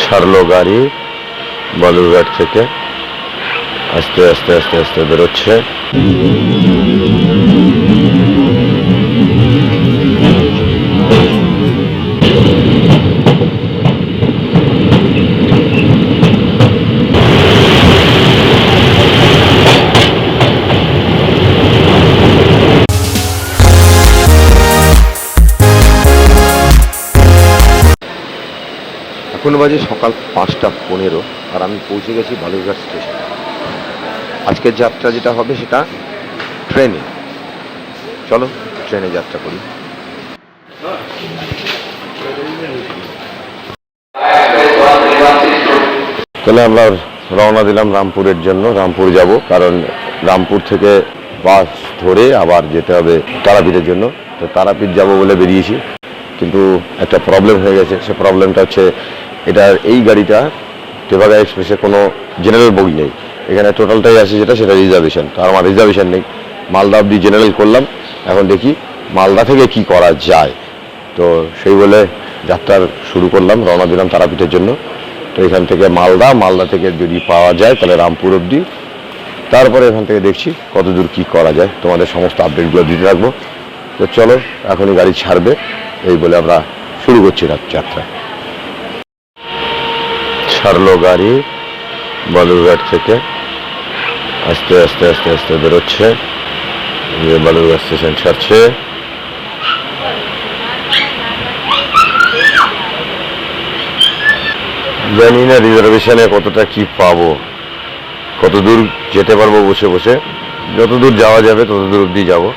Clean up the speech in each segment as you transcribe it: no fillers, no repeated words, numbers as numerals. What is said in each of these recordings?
ছাড়লো গাড়ি বালুরঘাট থেকে আস্তে আস্তে আস্তে আস্তে বেরোচ্ছে। এখন বাজে সকাল 5:15 আর আমি পৌঁছে গেছি বালুরঘাট স্টেশনে। আজকের যাত্রা যেটা হবে সেটা ট্রেনে। চলো ট্রেনে যাত্রা করি। তাহলে আমরা রওনা দিলাম রামপুরের জন্য। রামপুর যাব, কারণ রামপুর থেকে বাস ধরে আবার যেতে হবে তারাপীঠের জন্য। তো তারাপীঠ যাব বলে বেরিয়েছি, কিন্তু একটা প্রবলেম হয়ে গেছে। সে প্রবলেমটা হচ্ছে এটার এই গাড়িটা টেভাগা এক্সপ্রেসে কোনো জেনারেল বগি নেই। এখানে টোটালটাই আছে যেটা সেটা রিজার্ভেশন। তো আমার রিজার্ভেশন নেই। মালদা অবধি জেনারেল করলাম, এখন দেখি মালদা থেকে কি করা যায়। তো সেই বলে যাত্রা শুরু করলাম, রওনা দিলাম তারাপীঠের জন্য। তো এখান থেকে মালদা থেকে যদি পাওয়া যায় তাহলে রামপুর অবধি, তারপরে এখান থেকে দেখছি কত দূর কী করা যায়। তোমাদের সমস্ত আপডেটগুলো দিতে থাকবো। তো চলো এখনই গাড়ি ছাড়বে, এই বলে আমরা শুরু করছি যাত্রা। ছাড়লো গাড়ি বালুরঘাট থেকে আস্তে আস্তে আস্তে আস্তে বেরোচ্ছে। বালুরঘাট স্টেশন ছাড়ছে। জানি না রিজার্ভেশনে কতটা কি পাবো, কত দূর যেতে পারবো বসে বসে। যত দূর যাওয়া যাবে তত দূর অবধি যাবো।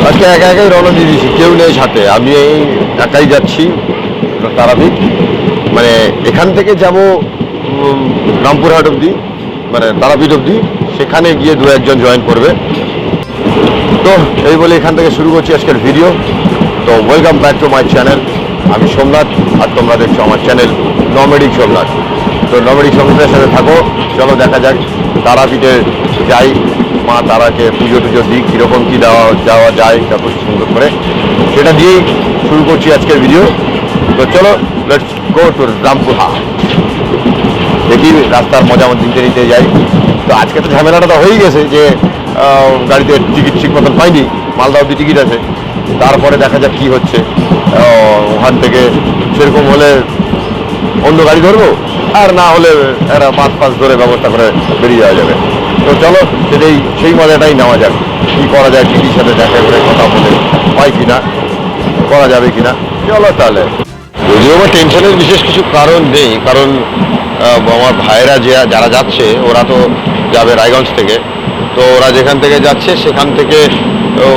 আজকে একা একাই রওনা দিয়ে দিয়েছি, কেউ নেই সাথে। আমি এই একাই যাচ্ছি তারাপীঠ। মানে এখান থেকে যাব রামপুরহাট অবধি, মানে তারাপীঠ অবধি। সেখানে গিয়ে দু একজন জয়েন করবে। তো এই বলে এখান থেকে শুরু করছি আজকের ভিডিও। তো welcome back to my channel. আমি সোমনাথ, আর তোমরা দেখছো আমার চ্যানেল নমেডিক সোমনাথ। তো নমেডিক সোমনাথের সাথে থাকো। চলো দেখা যাক তারাপীঠে যাই, মা তারাকে পুজো টুজো দিই, কীরকম কী যাওয়া যায় যত সুন্দর করে, সেটা দিয়েই শুরু করছি আজকের ভিডিও। তো চলো লেটস গো টু রামপুরহাট। দেখি রাস্তার মজা নিতে নিতে যাই। তো আজকে তো ঝামেলাটা তো হয়েই গেছে যে গাড়িতে টিকিট ঠিক মতন পাইনি। মালদা অবধি টিকিট আছে, তারপরে দেখা যাক কী হচ্ছে। ওখান থেকে সেরকম হলে অন্য গাড়ি ধরবো, আর না হলে একটা বাস ধরে ব্যবস্থা করে বেরিয়ে যাওয়া যাবে। তো চলো সেই মজাটাই নেওয়া যাক। কী করা যায়, টিকির সাথে দেখা করে কথা বলে হয় কি না, করা যাবে কি না। চলো তাহলে। যদিও আমার টেনশনের বিশেষ কিছু কারণ নেই, কারণ আমার ভাইয়েরা যারা যাচ্ছে ওরা তো যাবে রায়গঞ্জ থেকে। তো ওরা যেখান থেকে যাচ্ছে সেখান থেকে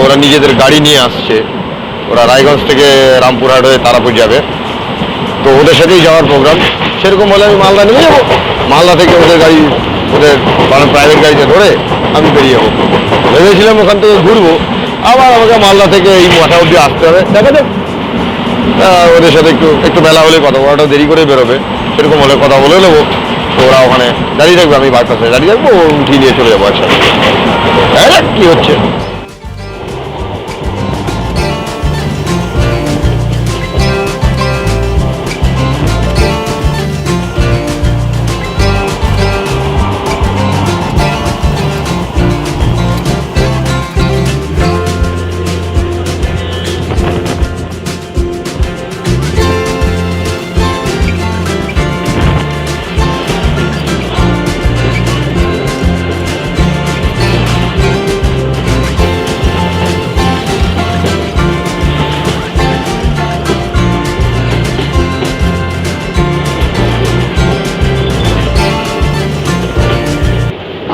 ওরা নিজেদের গাড়ি নিয়ে আসছে। ওরা রায়গঞ্জ থেকে রামপুরহাট হয়ে তারাপীঠ যাবে। তো ওদের সাথেই যাওয়ার প্রোগ্রাম। সেরকম হলে আমি মালদা নিয়ে যাবো। মালদা থেকে ওদের প্রাইভেট গাড়িতে ধরে আমি বেরিয়ে যাবো। ভেবেছিলাম ওখান থেকে ঘুরবো, আবার আমাকে মালদা থেকে এই মাথা অবধি আসতে হবে। দেখা যাক, ওদের সাথে একটু বেলা হলে কথা বলাটা দেরি করে বেরোবে। সেরকম হলে কথা বলে নেবো। তো ওরা ওখানে দাঁড়িয়ে থাকবে, আমি বাইপাসে দাঁড়িয়ে থাকবো, উঠিয়ে নিয়ে চলে যাবো একসাথে। হ্যাঁ, কী হচ্ছে।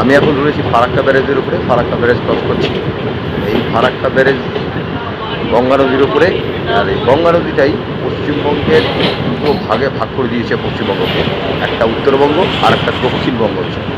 আমি এখন রয়েছি ফারাক্কা ব্যারেজের উপরে। ফারাক্কা ব্যারেজ ক্রস করছি। এই ফারাক্কা ব্যারেজ গঙ্গা নদীর উপরে, আর এই গঙ্গা নদীটাই পশ্চিমবঙ্গের দুটো ভাগে ভাগ করে দিয়েছে পশ্চিমবঙ্গকে, একটা উত্তরবঙ্গ আর একটা দক্ষিণবঙ্গ হিসেবে।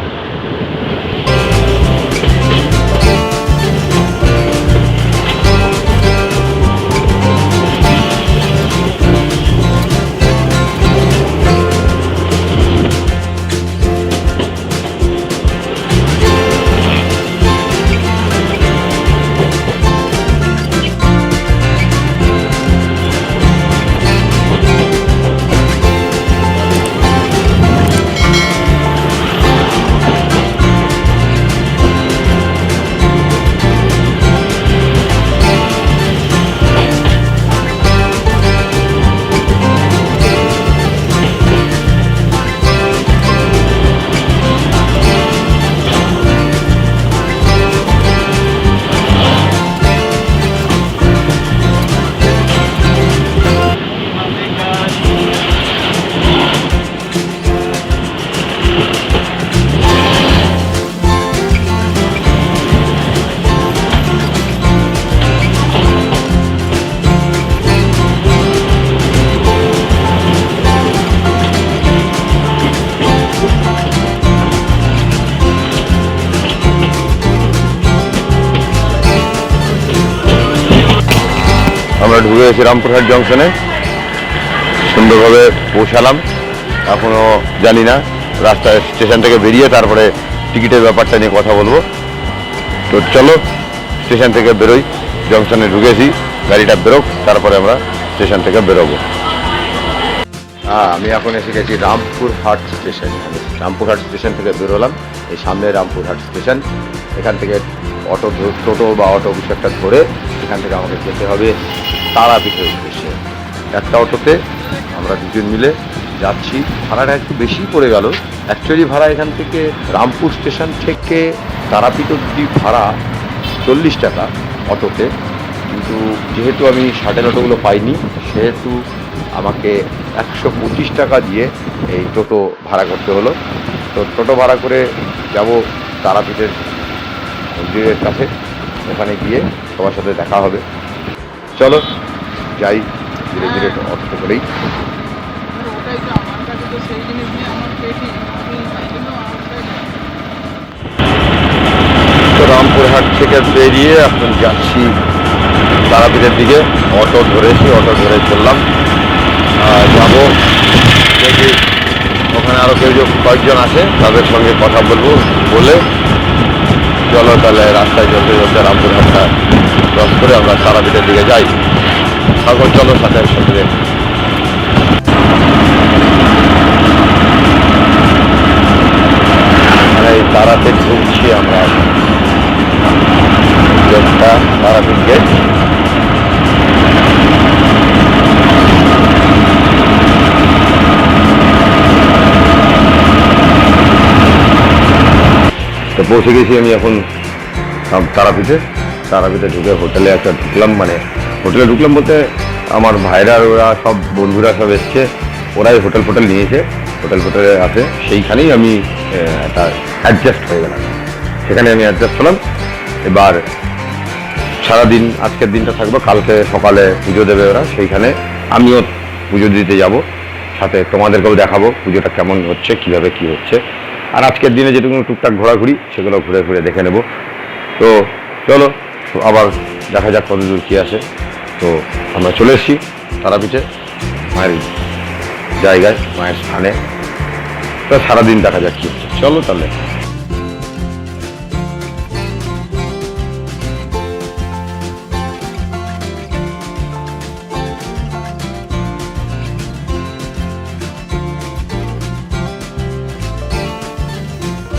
আমরা ঢুকে গেছি রামপুরহাট জংশনে, সুন্দরভাবে পৌঁছালাম। এখনও জানি না, রাস্তায় স্টেশন থেকে বেরিয়ে তারপরে টিকিটের ব্যাপারটা নিয়ে কথা বলবো। তো চলো স্টেশন থেকে বেরোই, জংশনে ঢুকেছি, গাড়িটা বেরোক, তারপরে আমরা স্টেশন থেকে বেরোবো। আমি এখন এসে গেছি রামপুরহাট স্টেশন। রামপুরহাট স্টেশন থেকে বেরোলাম, এই সামনে রামপুরহাট স্টেশন। এখান থেকে টোটো বা অটো কিছু একটা ধরে এখান থেকে আমাকে যেতে হবে তারাপীঠের উদ্দেশ্যে। একটা অটোতে আমরা দুজন মিলে যাচ্ছি। ভাড়াটা একটু বেশি পড়ে গেল। অ্যাকচুয়ালি ভাড়া এখান থেকে রামপুর স্টেশন থেকে তারাপীঠ অব্দি ভাড়া 40 টাকা অটোতে, কিন্তু যেহেতু আমি শাটেল অটোগুলো পাইনি সেহেতু আমাকে 125 টাকা দিয়ে এই টোটো ভাড়া করতে হলো। তো টোটো ভাড়া করে যাব তারাপীঠের মন্দিরের কাছে, ওখানে গিয়ে সবার সাথে দেখা হবে। চলো যাই ধীরে ধীরে অটো করেই। তো রামপুরহাট থেকে বেরিয়ে এখন যাচ্ছি তারাপীঠের দিকে। অটো ধরেছি, অটো ধরে চললাম, যাবো। দেখি ওখানে আরও কয়েকজন আছে, তাদের সঙ্গে কথা বলবো। বলে চলো তাহলে রাস্তায় চলতে চলতে রামপুরহাটটা ক্রস করে আমরা তারাপীঠের দিকে যাই। তারপর চলো সাথে সাথে। এই তারাপীঠ ঢুকছি আমরা, গেটটা তারাপীঠ গেট। তো পৌঁছে গেছি আমি এখন তারাপীঠে। তারাপীঠে ঢুকে হোটেলে একটা ঢুকলাম, মানে হোটেলে ঢুকলাম বলতে আমার ভাইরা ওরা সব বন্ধুরা সব এসছে, ওরাই হোটেল ফোটেল নিয়েছে, হোটেলে আছে, সেইখানেই আমি একটা অ্যাডজাস্ট হয়ে গেলাম। সেখানে আমি অ্যাডজাস্ট হলাম। এবার সারাদিন আজকের দিনটা থাকবো, কালকে সকালে পুজো দেবে ওরা, সেইখানে আমিও পুজো দিতে যাব, সাথে তোমাদেরকেও দেখাবো পুজোটা কেমন হচ্ছে, কিভাবে কি হচ্ছে। আর আজকের দিনে যেটুকু টুকটাক ঘোরাঘুরি সেগুলো ঘুরে ঘুরে দেখে নেব। তো চলো আবার দেখা যাক কত দূর কী আসে। তো আমরা চলে এসেছি তারাপীঠে, মায়ের জায়গায়, মায়ের স্থানে। তো সারাদিন দেখা যাক কী হচ্ছে। চলো তাহলে।